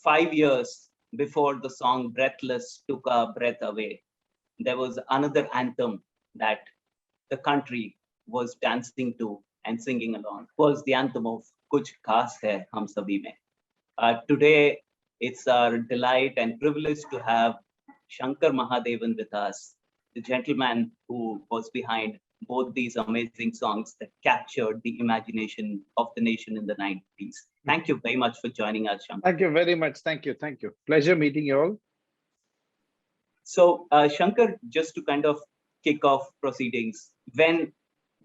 5 years before the song Breathless took our breath away, there was another anthem that the country was dancing to and singing along. It was the anthem of Kuch Khas Hai Hum Sabhi Mein. Today, it's our delight and privilege to have Shankar Mahadevan with us, the gentleman who was behind both these amazing songs that captured the imagination of the nation in the 90s. Thank you very much for joining us, Shankar. Thank you very much. Thank you. Thank you. Pleasure meeting you all. So, Shankar, just to kind of kick off proceedings, when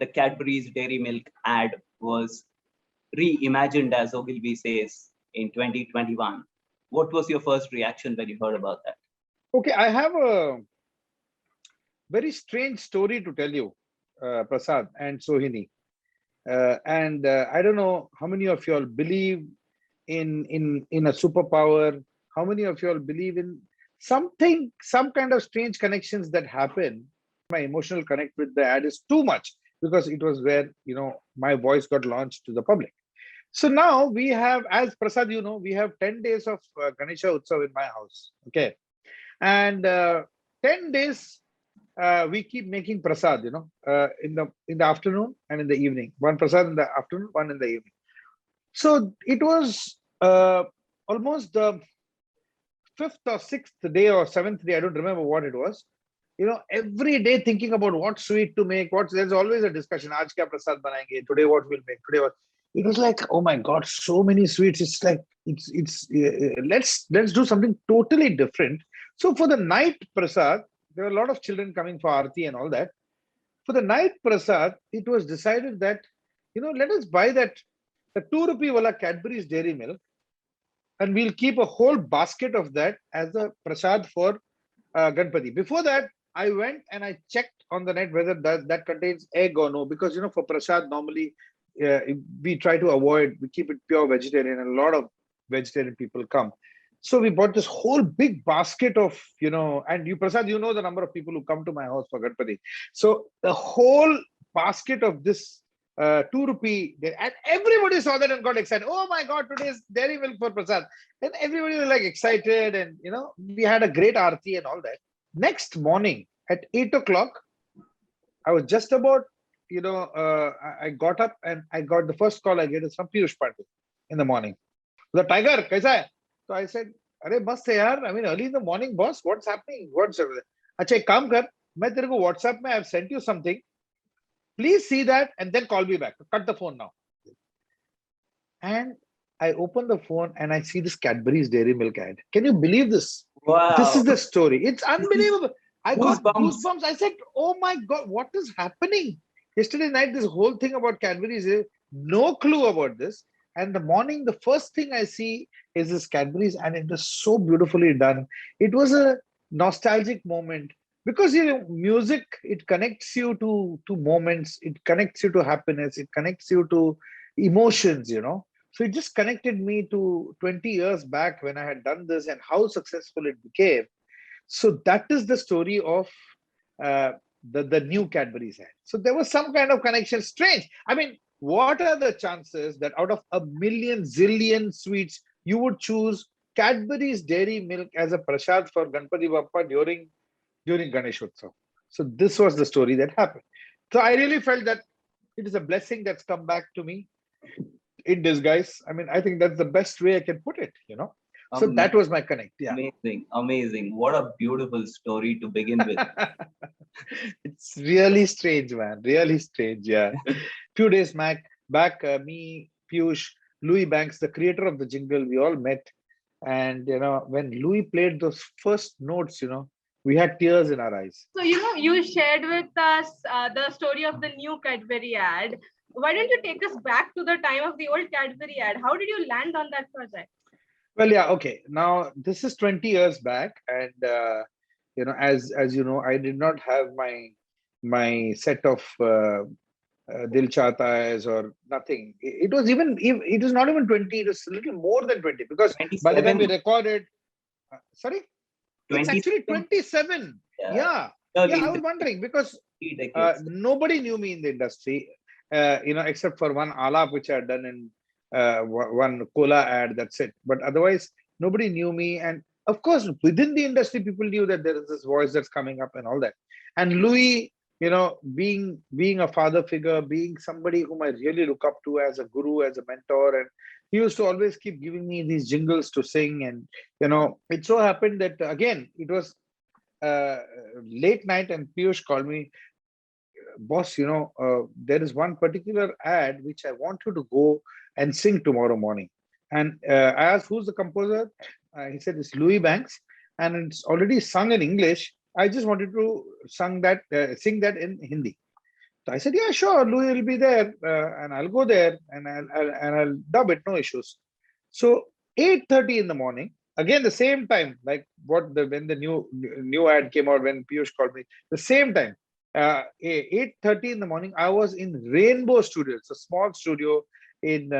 the Cadbury's Dairy Milk ad was reimagined, as Ogilvy says, in 2021, what was your first reaction when you heard about that? Okay, I have a very strange story to tell you, Prasad and Sohini. I don't know how many of you all believe in a superpower. How many of you all believe in something, some kind of strange connections that happen? My emotional connect with the ad is too much because it was where my voice got launched to the public. So now we have, as Prasad, we have 10 days of Ganesha Utsav in my house. Okay, and 10 days. We keep making prasad, in the afternoon and in the evening. One prasad in the afternoon, one in the evening. So it was almost the 5th or 6th day or 7th day. I don't remember what it was. Every day thinking about what sweet to make. There's always a discussion. Aaj kya prasad banayenge? Today what we'll make? Today what? It was like, oh my God, so many sweets. It's like let's do something totally different. So for the night prasad, there were a lot of children coming for Aarti and all that. For the night prasad, it was decided that, let us buy the 2 rupee wala Cadbury's Dairy Milk, and we'll keep a whole basket of that as a prasad for Ganpati. Before that, I went and I checked on the net whether that contains egg or no, because, for prasad, normally we try to avoid, we keep it pure vegetarian, and a lot of vegetarian people come. So we bought this whole big basket of, and you, Prasad, the number of people who come to my house for Ganpati. So the whole basket of this 2 rupee, and everybody saw that and got excited. Oh my God, today's dairy milk for Prasad. And everybody was like excited, and, we had a great aarti and all that. Next morning at 8 o'clock, I was just about, I got up and I got the first call I get is from Piyush Pandey in the morning. The Tiger, kaisa hai? So I said, "Arey mast hai yaar. I mean, early in the morning, boss. What's happening? What's everything? Acha, ek kaam kar. Main tere ko WhatsApp mein, I've sent you something. Please see that and then call me back. Cut the phone now." And I open the phone and I see this Cadbury's Dairy Milk ad. Can you believe this? Wow. This is the story. It's unbelievable. I got goosebumps. I said, oh my God, what is happening? Yesterday night, this whole thing about Cadbury's, no clue about this. And the morning, the first thing I see is this Cadbury's, and it was so beautifully done. It was a nostalgic moment because, music, it connects you to moments. It connects you to happiness. It connects you to emotions, So it just connected me to 20 years back when I had done this and how successful it became. So that is the story of the new Cadbury's ad. So there was some kind of connection. Strange. I mean, what are the chances that out of a million zillion sweets, you would choose Cadbury's Dairy Milk as a prasad for Ganpati Bappa during Ganesh Utsav? So this was the story that happened. So I really felt that it is a blessing that's come back to me in disguise. I mean, I think that's the best way I can put it, So that was my connect. Yeah. Amazing. What a beautiful story to begin with. It's really strange, man. Really strange. Yeah. Few days back, me, Piyush, Louis Banks, the creator of the jingle, we all met. And, when Louis played those first notes, we had tears in our eyes. So, you shared with us the story of the new Cadbury ad. Why don't you take us back to the time of the old Cadbury ad? How did you land on that project? Well, yeah, okay. Now, this is 20 years back. And, as you know, I did not have my set of Dil Chahta Hai's or nothing. It was not even 20. It was a little more than 20 because by the time we recorded, sorry? It's actually 27. Yeah. I was wondering because nobody knew me in the industry, except for one alap which I had done in one cola ad. That's it. But otherwise, Nobody knew me. And of course, within the industry, people knew that there is this voice that's coming up and all that. And Louis, being a father figure, being somebody whom I really look up to as a guru, as a mentor, and he used to always keep giving me these jingles to sing. And it so happened that again it was uh, late night, and Piyush called me, boss, there is one particular ad which I want you to go and sing tomorrow morning. And I asked, who's the composer? He said, it's Louis Banks, and it's already sung in English. I just wanted to sing that in Hindi. So I said, yeah, sure, Louis will be there, and I'll go there, and I'll dub it, no issues. So 8:30 in the morning, again the same time, like when the new ad came out, when Piyush called me, the same time, 8:30 in the morning, I was in Rainbow Studios, a small studio in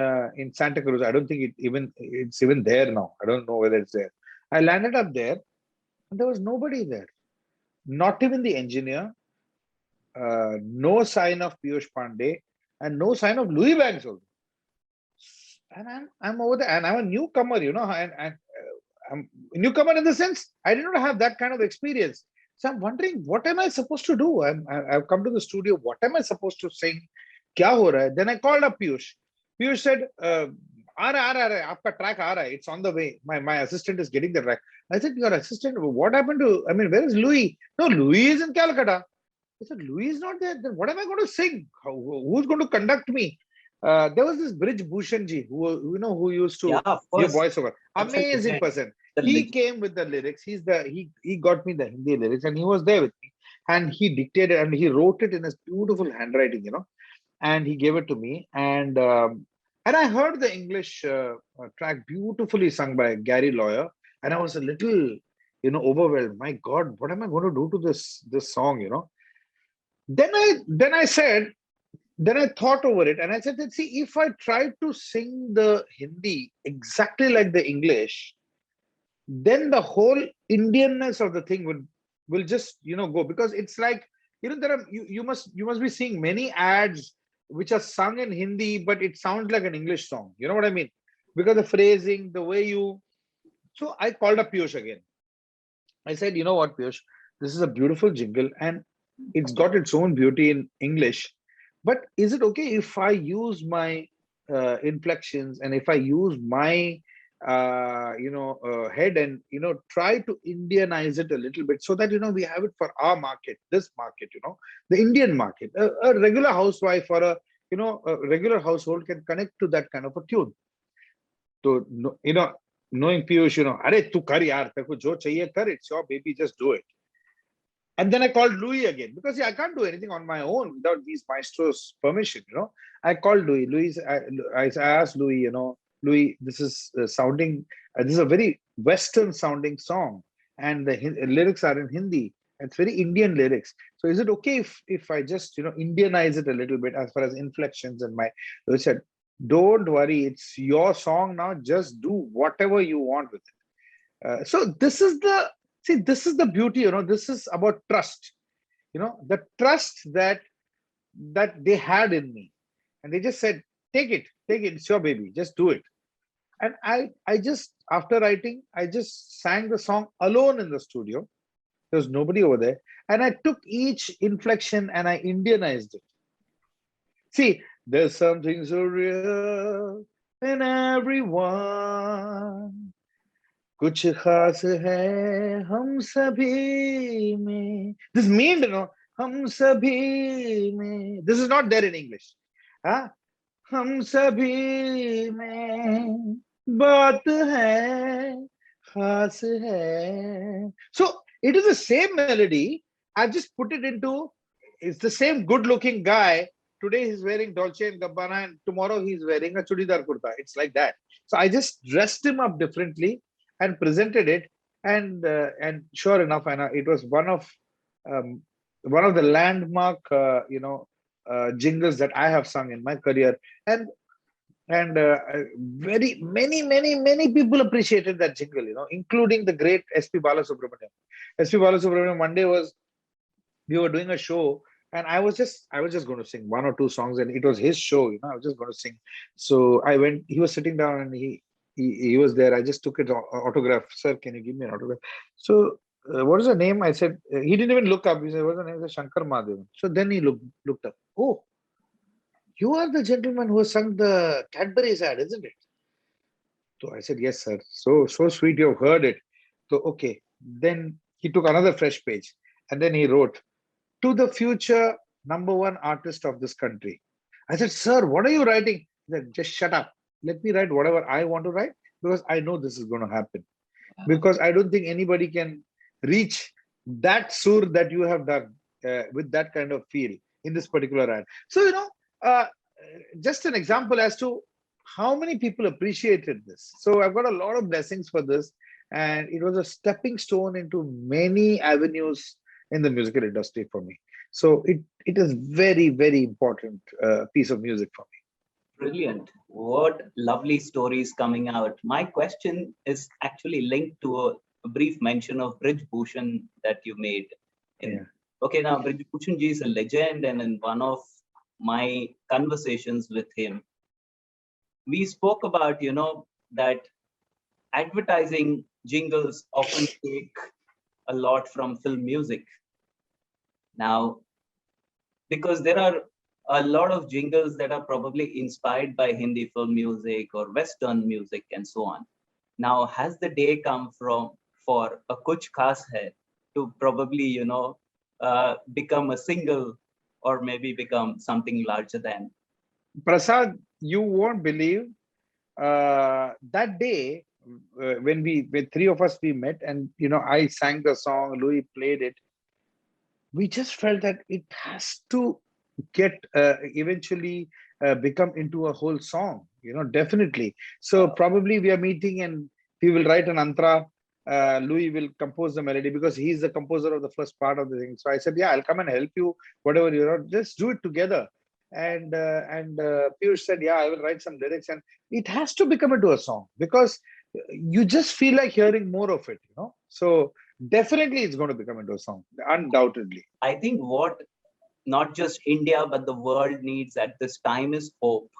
Santa Cruz. I don't think it's even there now. I don't know whether it's there. I landed up there, and there was nobody there, not even the engineer, no sign of Piyush Pandey, and no sign of Louis Banks also. And I'm over there, and I'm a newcomer, and I'm a newcomer in the sense I did not have that kind of experience. So I'm wondering, what am I supposed to do? I've come to the studio. What am I supposed to sing? Kya ho raha hai? Then I called up Piyush. Piyush said, aa raha hai, aapka track aa raha hai. It's on the way. My assistant is getting the track. I said, your assistant, what happened to, where is Louis? No, Louis is in Calcutta. I said, Louis is not there. Then what am I going to sing? Who's going to conduct me? There was this Brij Bhushanji who used to Yeah, of give course. voiceover. That's a Amazing legend. person. The He legend. came with the lyrics. He got me the Hindi lyrics, and he was there with me. And he dictated, and he wrote it in his beautiful handwriting, and he gave it to me. And I heard the English track beautifully sung by Gary Lawyer, and I was a little, overwhelmed. My God, what am I going to do to this song? Then I thought over it, and I said, let's see, if I tried to sing the Hindi exactly like the English, then the whole Indianness of the thing will just go, because it's like, there are you must be seeing many ads which are sung in Hindi, but it sounds like an English song. You know what I mean? Because the phrasing, the way you. So I called up Piyush again. I said, you know what, Piyush, this is a beautiful jingle, and it's got its own beauty in English. But is it okay if I use my inflections, and if I use my head, and try to Indianize it a little bit, so that we have it for our market, this market, the Indian market. A regular housewife or a regular household can connect to that kind of a tune. So knowing Piyush, अरे तू कर यार, तेरे को जो चाहिए कर, it's your baby, just do it. And then I called Louis again, because I can't do anything on my own without these maestros' permission. I called Louis. I asked Louis, Louis, this is sounding, this is a very Western sounding song, and the lyrics are in Hindi. It's very Indian lyrics. So is it okay if I just Indianize it a little bit as far as inflections and my? He said, don't worry, it's your song now. Just do whatever you want with it. So this is the beauty. This is about trust. The trust that they had in me, and they just said, take it, it's your baby, just do it. And I just, after writing, I just sang the song alone in the studio. There was nobody over there, and I took each inflection and I Indianized it. See, there's something so real in everyone, कुछ खास है हम सभी में. This mean, हम सभी में. This is not there in English. हम सभी में बात है, खास है. So it is the same melody. I just put it into. It's the same good-looking guy. Today he's wearing Dolce and Gabbana, and tomorrow he's wearing a chudidar kurta. It's like that. So I just dressed him up differently and presented it, and sure enough, it was one of the landmark jingles that I have sung in my career, and very many people appreciated that jingle, including the great SP Balasubramaniam. SP Balasubramaniam, one day we were doing a show, and I was just going to sing one or two songs, and it was his show, I was just going to sing. So I went. He was sitting down, and he he was there. I just took it autograph. Sir, can you give me an autograph? So, what is the name? I said, he didn't even look up. He said, what's the name? I said, Shankar Mahadevan. So then he looked up. Oh, you are the gentleman who sung the Cadbury's ad, isn't it? So I said, yes, sir. So sweet, you've heard it. So, okay. Then he took another fresh page and then he wrote, to the future #1 artist of this country. I said, sir, what are you writing? He said, just shut up. Let me write whatever I want to write because I know this is going to happen. Because I don't think anybody can reach that sur that you have done with that kind of feel in this particular ad. So, uh, just an example as to how many people appreciated this. So I've got a lot of blessings for this. And it was a stepping stone into many avenues in the musical industry for me. So it is very, very important piece of music for me. Brilliant. What lovely stories coming out. My question is actually linked to a brief mention of Brij Bhushan that you made. Okay, now Brij Bhushan ji is a legend, and in one of my conversations with him, we spoke about, that advertising jingles often take a lot from film music. Now, because there are a lot of jingles that are probably inspired by Hindi film music or Western music and so on. Now, has the day come for a Kuch Khas Hai to probably, become a single or maybe become something larger than? Prasad, you won't believe that day when three of us we met and I sang the song, Louis played it. We just felt that it has to get eventually become into a whole song, definitely. So probably we are meeting and we will write an antra. Louis will compose the melody because he's the composer of the first part of the thing. So I said, yeah, I'll come and help you, whatever just do it together. And Piyush said, yeah, I will write some lyrics, and it has to become into a song because you just feel like hearing more of it, So definitely it's going to become into a song, undoubtedly. I think what not just India, but the world needs at this time is hope.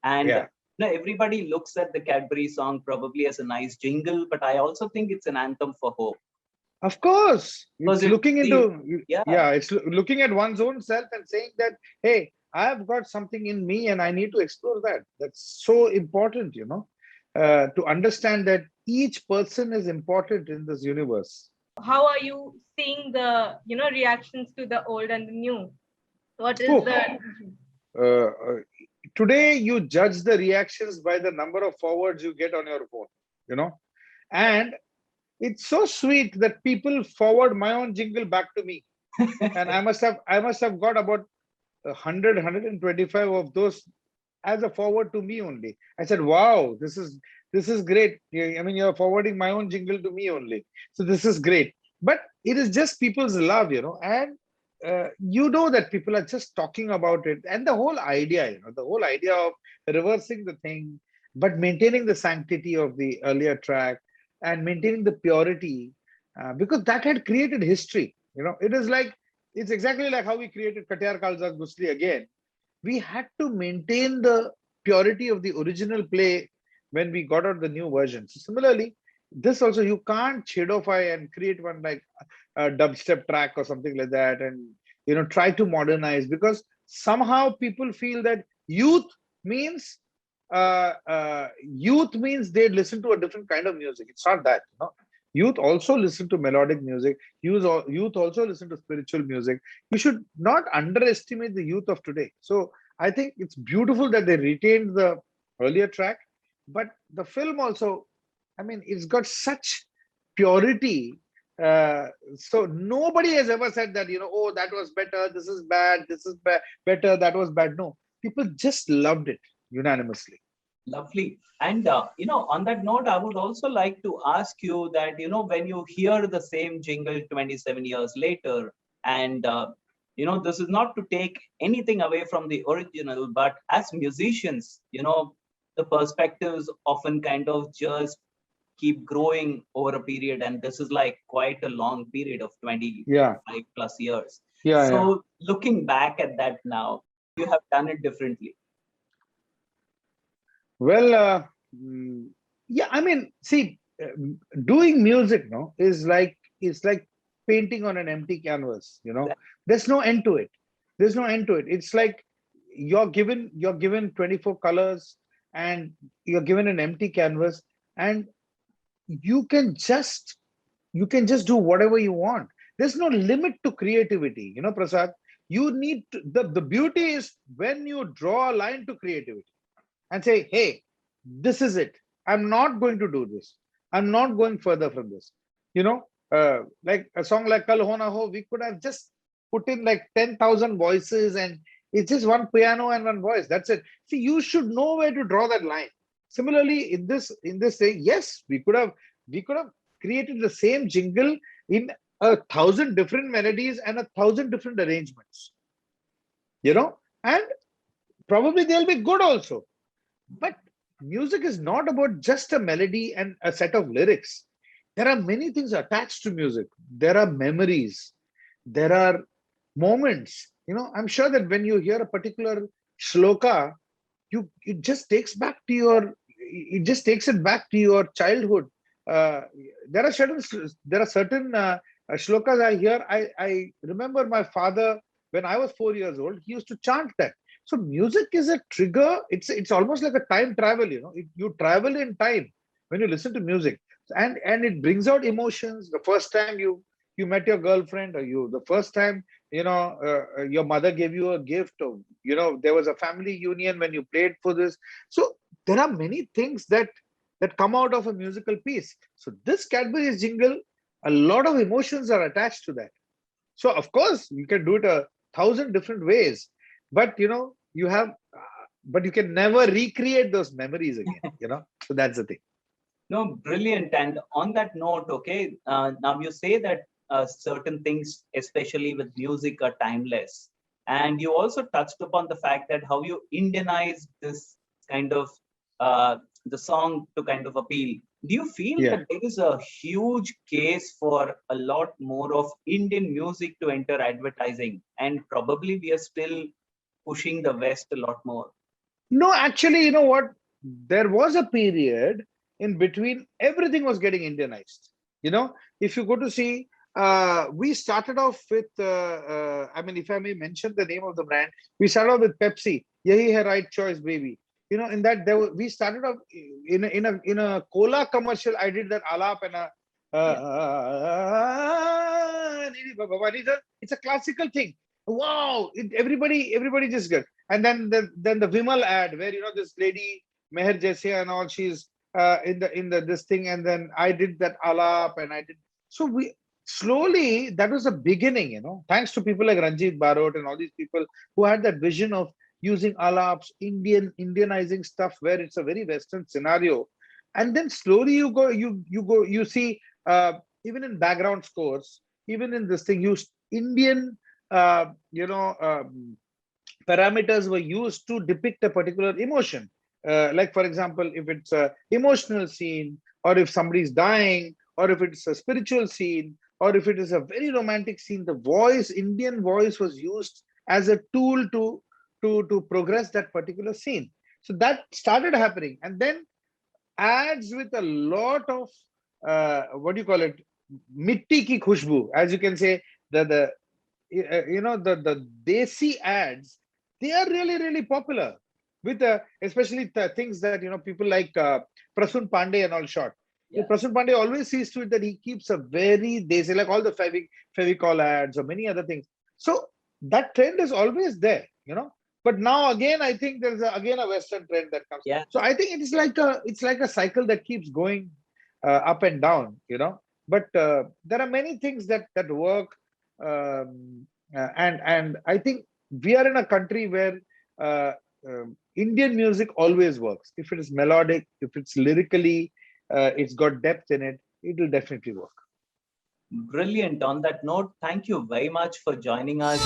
And everybody looks at the Cadbury song probably as a nice jingle, but I also think it's an anthem for hope. Of course, it's looking it's looking at one's own self and saying that, hey, I've got something in me and I need to explore that. That's so important, to understand that each person is important in this universe. How are you seeing the, reactions to the old and the new? What is today you judge the reactions by the number of forwards you get on your phone, and it's so sweet that people forward my own jingle back to me. And I must have got about 100, 125 of those as a forward to me only. I said, wow, this is great. I mean, you're forwarding my own jingle to me only. So this is great. But it is just people's love, and that people are just talking about it. And the whole idea, of reversing the thing, but maintaining the sanctity of the earlier track and maintaining the purity, because that had created history. It's exactly like how we created Katyar Kalzak Gusli again. We had to maintain the purity of the original play when we got out the new version. So similarly, this also, you can't shadowify and create one like a dubstep track or something like that and try to modernize, because somehow people feel that youth means they listen to a different kind of music. It's not that. Youth also listen to melodic music. Youth also listen to spiritual music. You should not underestimate the youth of today. So I think it's beautiful that they retained the earlier track, but the film also, I mean, it's got such purity. So nobody has ever said that, oh, that was better, this is bad, this is better, that was bad. No, people just loved it unanimously. Lovely. And, on that note, I would also like to ask you that, when you hear the same jingle 27 years later, and, this is not to take anything away from the original, but as musicians, the perspectives often kind of just keep growing over a period. And this is like quite a long period of 25 plus years. So looking back at that now, you have done it differently. Well, Yeah, I mean, see, doing music, no, is like it's like painting on an empty canvas. There's no end to it. There's no end to it. It's like you're given 24 colors, and you're given an empty canvas, and you can just you can just do whatever you want. There's no limit to creativity, Prasad. The beauty is when you draw a line to creativity and say, hey, this is it. I'm not going to do this. I'm not going further from this. Like a song like Kal Ho Na Ho, we could have just put in like 10,000 voices, and it's just one piano and one voice. That's it. See, you should know where to draw that line. Similarly, in this thing, yes, we could have created the same jingle in 1,000 different melodies and 1,000 different arrangements. And probably they'll be good also. But music is not about just a melody and a set of lyrics. There are many things attached to music. There are memories. There are moments. I'm sure that when you hear a particular shloka, it just takes it back to your childhood. Uh, there are certain shlokas I hear. I remember my father, when I was 4 years old, he used to chant that. So music is a trigger. It's almost like a time travel. You travel in time when you listen to music, and it brings out emotions. The first time you met your girlfriend, or the first time your mother gave you a gift, or there was a family union when you played for this. So there are many things that come out of a musical piece. So this Cadbury's jingle, a lot of emotions are attached to that. So of course you can do it 1,000 different ways, but but you can never recreate those memories again. So that's the thing. No, brilliant. And on that note, okay, now you say that certain things, especially with music, are timeless. And you also touched upon the fact that how you Indianize this kind of the song to kind of appeal. Do you feel Yeah. that there is a huge case for a lot more of Indian music to enter advertising? And probably we are still pushing the West a lot more. No, actually, you know what? There was a period in between everything was getting Indianized. If you go to see, we started off with, I mean, if I may mention the name of the brand, we started off with Pepsi. Yahi hai right choice, baby. In that we started off in a cola commercial. I did that alap and a. Yeah. It's a classical thing. Wow! Everybody just good. And then the Vimal ad where this lady Meher Jaisia and all, she's in the this thing, and then I did that alap, and I did. So we slowly, that was the beginning, thanks to people like Ranjit Barot and all these people who had that vision of using alaps, Indianizing stuff where it's a very Western scenario. And then slowly you see, even in background scores, even in this thing, use Indian parameters were used to depict a particular emotion. Like, for example, if it's a emotional scene, or if somebody's dying, or if it's a spiritual scene, or if it is a very romantic scene, the Indian voice was used as a tool to progress that particular scene. So that started happening, and then ads with a lot of what do you call it, mitti ki khushbu, as you can say, the desi ads, they are really, really popular with especially the things that people like Prasun Pandey and all shot. Yeah. Prasun Pandey always sees to it that he keeps a very desi, like all the Fevicol ads or many other things. So that trend is always there, but now again, I think there's again a Western trend that comes. Yeah. So I think it's like a cycle that keeps going up and down, but there are many things that work. And I think we are in a country where Indian music always works. If it is melodic, if it's lyrically, it's got depth in it, it will definitely work. Brilliant. On that note, thank you very much for joining us.